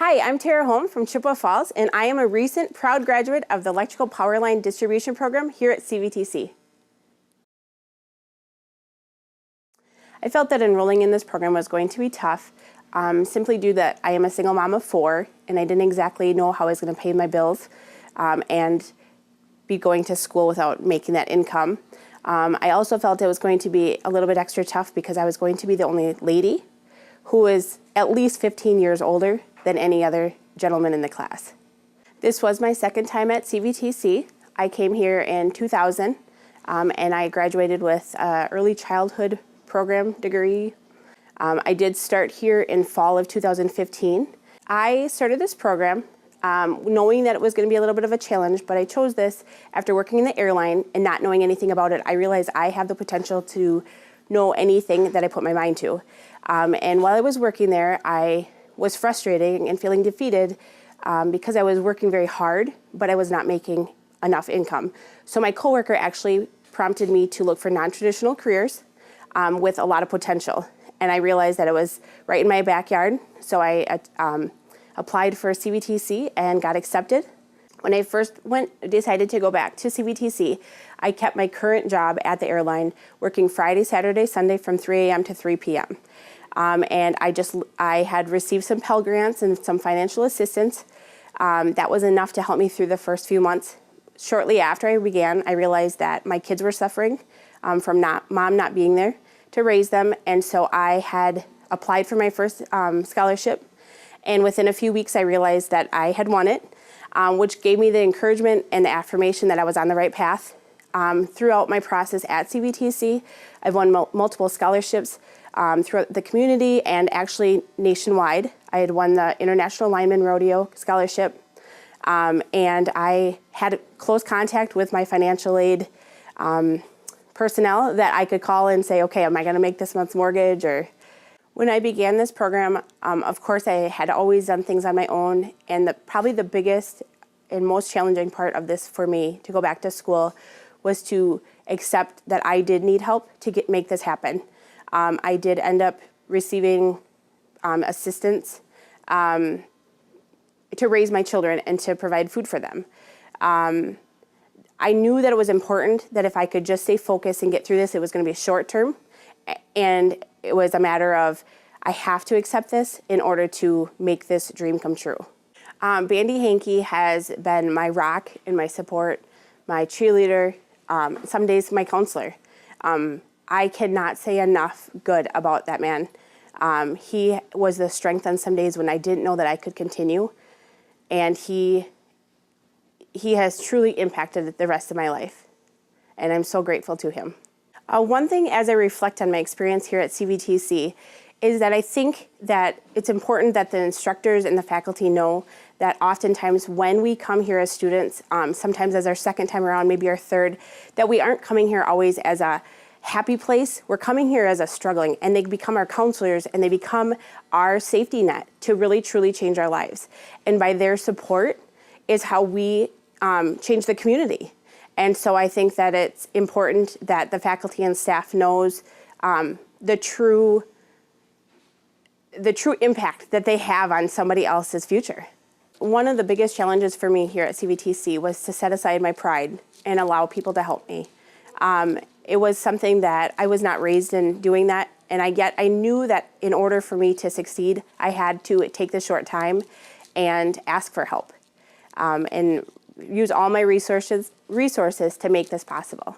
Hi, I'm Tara Holm from Chippewa Falls, and I am a recent proud graduate of the Electrical Power Line Distribution Program here at CVTC. I felt that enrolling in this program was going to be tough, simply due that I am a single mom of 4, and I didn't exactly know how I was going to pay my bills and be going to school without making that income. I also felt it was going to be a little bit extra tough because I was going to be the only lady who is at least 15 years older than any other gentleman in the class. This was my second time at CVTC. I came here in 2000 and I graduated with an early childhood program degree. I did start here in fall of 2015. I started this program knowing that it was going to be a little bit of a challenge, but I chose this after working in the airline and not knowing anything about it. I realized I have the potential to know anything that I put my mind to. And while I was working there, I was frustrated and feeling defeated because I was working very hard, but I was not making enough income. So my coworker actually prompted me to look for non-traditional careers with a lot of potential. And I realized that it was right in my backyard. So I applied for CVTC and got accepted. When I first decided to go back to CVTC, I kept my current job at the airline, working Friday, Saturday, Sunday from 3 a.m. to 3 p.m. And I had received some Pell Grants and some financial assistance. That was enough to help me through the first few months. Shortly after I began, I realized that my kids were suffering from mom not being there to raise them. And so I had applied for my first scholarship. And within a few weeks, I realized that I had won it, which gave me the encouragement and the affirmation that I was on the right path. Throughout my process at CVTC, I've won multiple scholarships throughout the community and actually nationwide. I had won the International Lineman Rodeo Scholarship, and I had close contact with my financial aid personnel that I could call and say, okay, am I going to make this month's mortgage? Or when I began this program, of course, I had always done things on my own, and probably the biggest and most challenging part of this for me to go back to school was to accept that I did need help to make this happen. I did end up receiving assistance to raise my children and to provide food for them. I knew that it was important that if I could just stay focused and get through this, it was going to be short term. And it was a matter of, I have to accept this in order to make this dream come true. Bandy Hankey has been my rock and my support, my cheerleader, some days my counselor. I cannot say enough good about that man. He was the strength on some days when I didn't know that I could continue. And he has truly impacted the rest of my life. And I'm so grateful to him. One thing as I reflect on my experience here at CVTC is that I think that it's important that the instructors and the faculty know that oftentimes when we come here as students, sometimes as our second time around, maybe our third, that we aren't coming here always as a happy place. We're coming here as a struggling, and they become our counselors and they become our safety net to really truly change our lives. And by their support is how we change the community. And so I think that it's important that the faculty and staff knows the true impact that they have on somebody else's future. One of the biggest challenges for me here at CVTC was to set aside my pride and allow people to help me. It was something that I was not raised in doing that, and yet I knew that in order for me to succeed, I had to take the short time and ask for help and use all my resources to make this possible.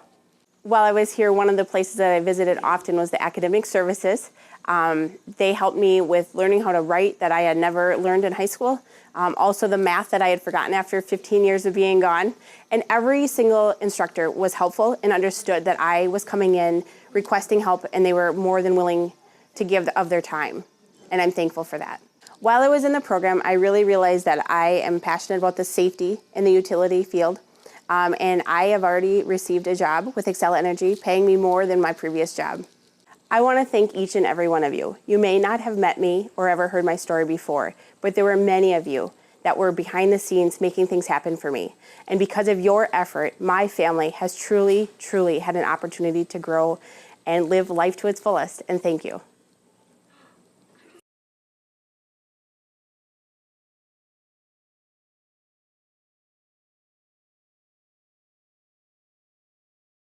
While I was here, one of the places that I visited often was the academic services. They helped me with learning how to write that I had never learned in high school. Also the math that I had forgotten after 15 years of being gone. And every single instructor was helpful and understood that I was coming in requesting help, and they were more than willing to give of their time. And I'm thankful for that. While I was in the program, I really realized that I am passionate about the safety in the utility field. And I have already received a job with Xcel Energy, paying me more than my previous job. I want to thank each and every one of you. You may not have met me or ever heard my story before, but there were many of you that were behind the scenes making things happen for me. And because of your effort, my family has truly, truly had an opportunity to grow and live life to its fullest. And thank you.